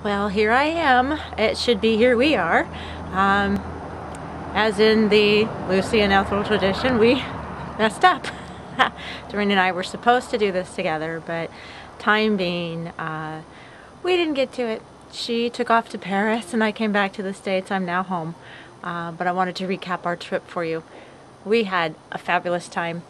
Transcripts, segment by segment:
Well, here I am. It should be here we are. As in the Lucy and Ethel tradition, we messed up. Doreen and I were supposed to do this together, but time being, we didn't get to it. She took off to Paris and I came back to the States. I'm now home. But I wanted to recap our trip for you. We had a fabulous time.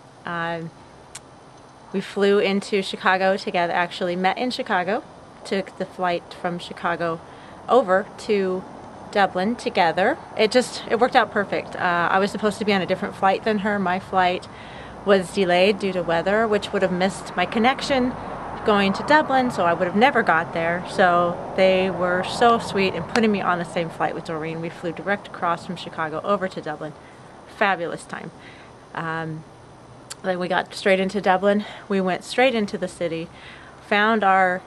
We flew into Chicago together, actually met in Chicago, took the flight from Chicago over to Dublin together. It worked out perfect. I was supposed to be on a different flight than her. My flight was delayed due to weather, which would have missed my connection going to Dublin, so I would have never got there. So they were so sweet in putting me on the same flight with Doreen. We flew direct across from Chicago over to Dublin. Fabulous time. Then we got straight into Dublin. We went straight into the city, found our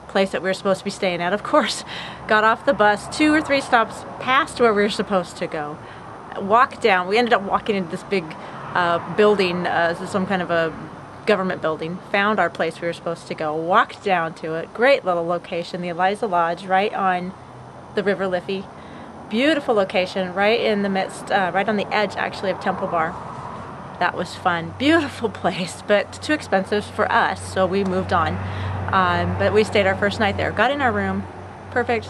place that we were supposed to be staying at, of course, got off the bus 2 or 3 stops past where we were supposed to go, walked down. We ended up walking into this big building, some kind of a government building, found our place we were supposed to go, walked down to it. Great little location, the Eliza Lodge, right on the River Liffey. Beautiful location, right in the midst, right on the edge actually of Temple Bar. That was fun. Beautiful place, but too expensive for us, so we moved on. But we stayed our first night there. Got in our room, perfect,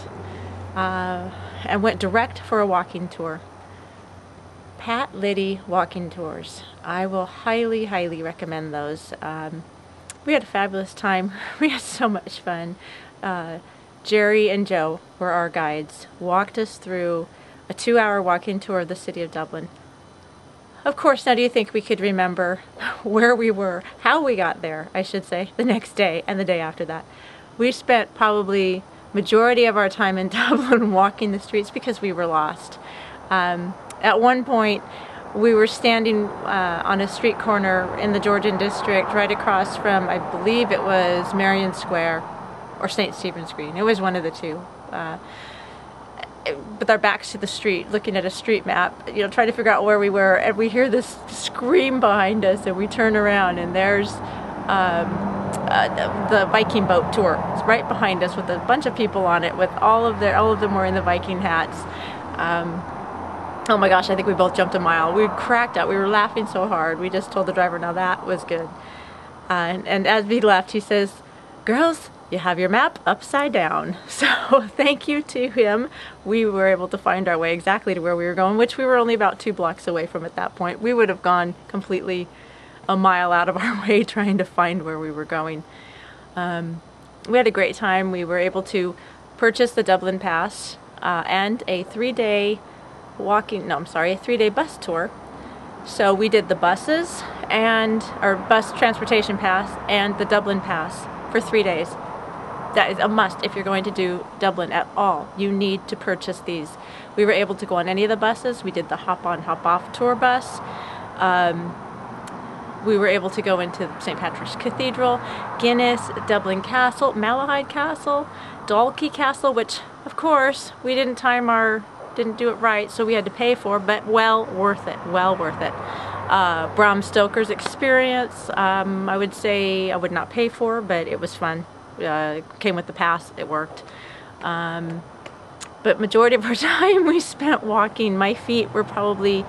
and went direct for a walking tour. Pat Liddy walking tours. I will highly, highly recommend those. We had a fabulous time. We had so much fun. Jerry and Joe were our guides. Walked us through a 2-hour walking tour of the city of Dublin. Of course, now do you think we could remember where we were, how we got there, I should say, the next day and the day after that? We spent probably majority of our time in Dublin walking the streets because we were lost. At one point, we were standing on a street corner in the Georgian district right across from, I believe it was Marion Square or St. Stephen's Green. It was one of the two. With our backs to the street, looking at a street map, trying to figure out where we were, and we hear this scream behind us, and we turn around, and there's the Viking boat tour. It's right behind us with a bunch of people on it, with all of them wearing the Viking hats. Oh my gosh, I think we both jumped a mile. We cracked up. We were laughing so hard. We just told the driver, now that was good. And as we left, he says, "Girls, you have your map upside down." So thank you to him. We were able to find our way exactly to where we were going, which we were only about 2 blocks away from at that point. We would have gone completely a mile out of our way trying to find where we were going. We had a great time. We were able to purchase the Dublin Pass and a 3-day a 3-day bus tour. So we did the buses and our bus transportation pass and the Dublin Pass for 3 days. That is a must if you're going to do Dublin at all. You need to purchase these. We were able to go on any of the buses. We did the hop-on, hop-off tour bus. We were able to go into St. Patrick's Cathedral, Guinness, Dublin Castle, Malahide Castle, Dalkey Castle, which, of course, we didn't do it right, so we had to pay for, but well worth it, well worth it. Bram Stoker's Experience, I would say I would not pay for, but it was fun. It came with the pass, it worked. But majority of our time we spent walking. My feet were probably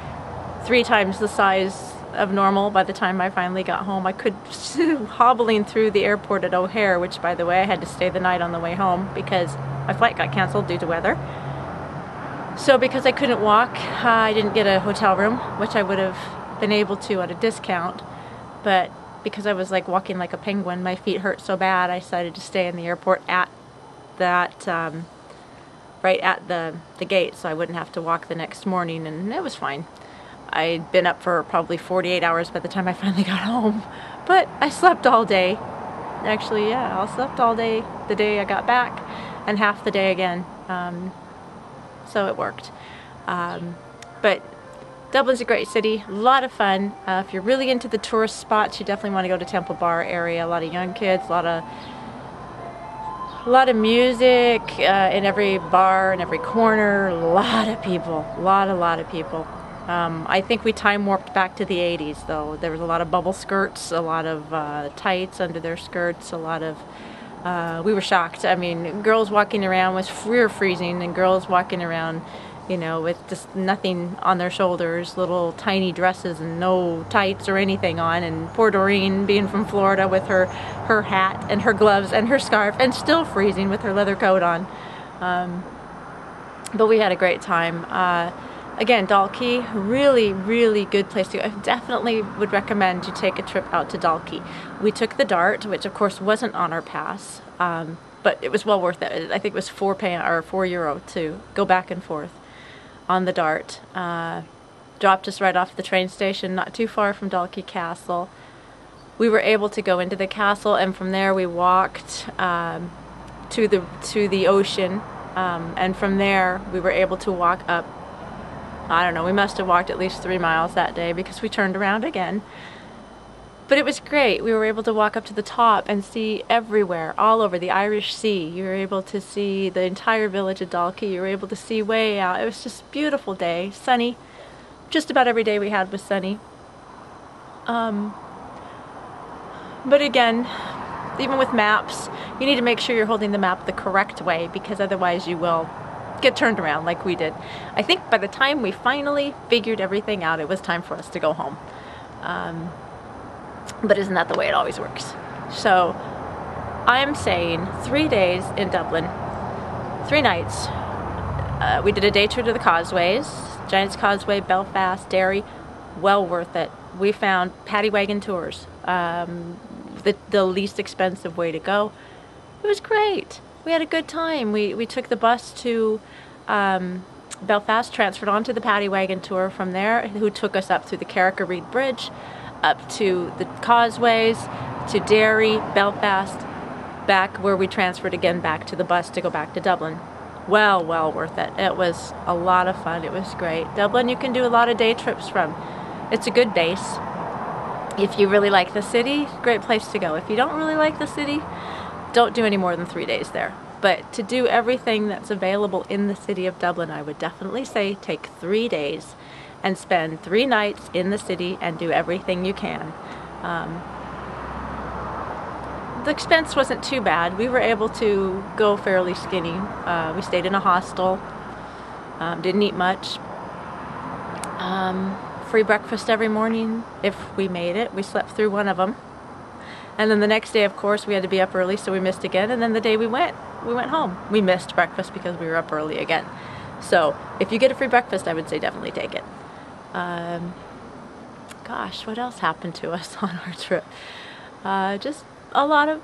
3 times the size of normal by the time I finally got home. I could hobbling through the airport at O'Hare, which by the way I had to stay the night on the way home because my flight got canceled due to weather. So because I couldn't walk, I didn't get a hotel room, which I would have been able to at a discount, but because I was like walking like a penguin, my feet hurt so bad, I decided to stay in the airport at that, right at the gate, so I wouldn't have to walk the next morning, and it was fine. I'd been up for probably 48 hours by the time I finally got home, but I slept all day. Actually, yeah, I slept all day the day I got back, and half the day again, so it worked. But Dublin's a great city, a lot of fun. If you're really into the tourist spots, you definitely want to go to Temple Bar area. A lot of young kids, a lot of music in every bar, in every corner. A lot of people, a lot of people. I think we time warped back to the 80s though. There was a lot of bubble skirts, a lot of tights under their skirts, a lot of We were shocked. I mean, girls walking around with rear freezing, and girls walking around, you know, with just nothing on their shoulders, little tiny dresses and no tights or anything on. And poor Doreen, being from Florida, with her hat and her gloves and her scarf, and still freezing with her leather coat on. But we had a great time. Again, Dalkey, really, really good place to go. I definitely would recommend you take a trip out to Dalkey. We took the Dart, which of course wasn't on our pass, but it was well worth it. I think it was €4 to go back and forth on the Dart. Dropped us right off the train station, not too far from Dalkey Castle. We were able to go into the castle, and from there we walked to the ocean, and from there we were able to walk up. I don't know, we must have walked at least 3 miles that day because we turned around again. But it was great. We were able to walk up to the top and see everywhere, all over the Irish Sea. You were able to see the entire village of Dalkey. You were able to see way out. It was just a beautiful day, sunny. Just about every day we had was sunny. But again, even with maps, you need to make sure you're holding the map the correct way, because otherwise you will get turned around like we did. I think by the time we finally figured everything out, it was time for us to go home. But isn't that the way it always works? So I'm saying 3 days in Dublin, 3 nights. We did a day tour to the causeways, Giant's Causeway, Belfast, Derry. Well worth it. We found paddy wagon tours, the least expensive way to go. It was great. We had a good time. We took the bus to Belfast, transferred onto the paddy wagon tour from there, who took us up through the Carrick-a-Reid Bridge, up to the causeways, to Derry, Belfast, back where we transferred again back to the bus to go back to Dublin. Well worth it. It was a lot of fun. It was great. Dublin, you can do a lot of day trips from. It's a good base. If you really like the city, great place to go. If you don't really like the city, don't do any more than 3 days there. But to do everything that's available in the city of Dublin, I would definitely say take 3 days and spend 3 nights in the city and do everything you can. The expense wasn't too bad. We were able to go fairly skinny. We stayed in a hostel, didn't eat much. Free breakfast every morning if we made it. We slept through one of them. And then the next day, of course, we had to be up early, so we missed again. And then the day we went home. We missed breakfast because we were up early again. So if you get a free breakfast, I would say definitely take it. Gosh, what else happened to us on our trip? Just a lot of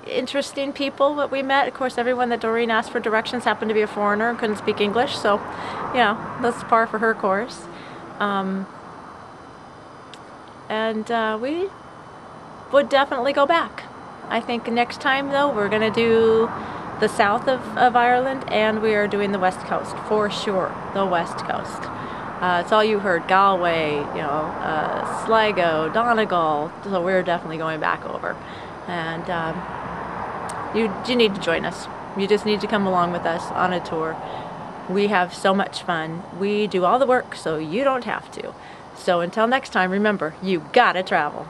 interesting people that we met. Of course, everyone that Doreen asked for directions happened to be a foreigner and couldn't speak English, so, you know, that's par for her course. We would definitely go back. I think next time, though, we're going to do the south of Ireland, and we are doing the west coast, for sure, the west coast. It's all you heard, Galway, you know, Sligo, Donegal, so we're definitely going back over. And you need to join us. You just need to come along with us on a tour. We have so much fun. We do all the work, so you don't have to. So until next time, remember, you gotta travel.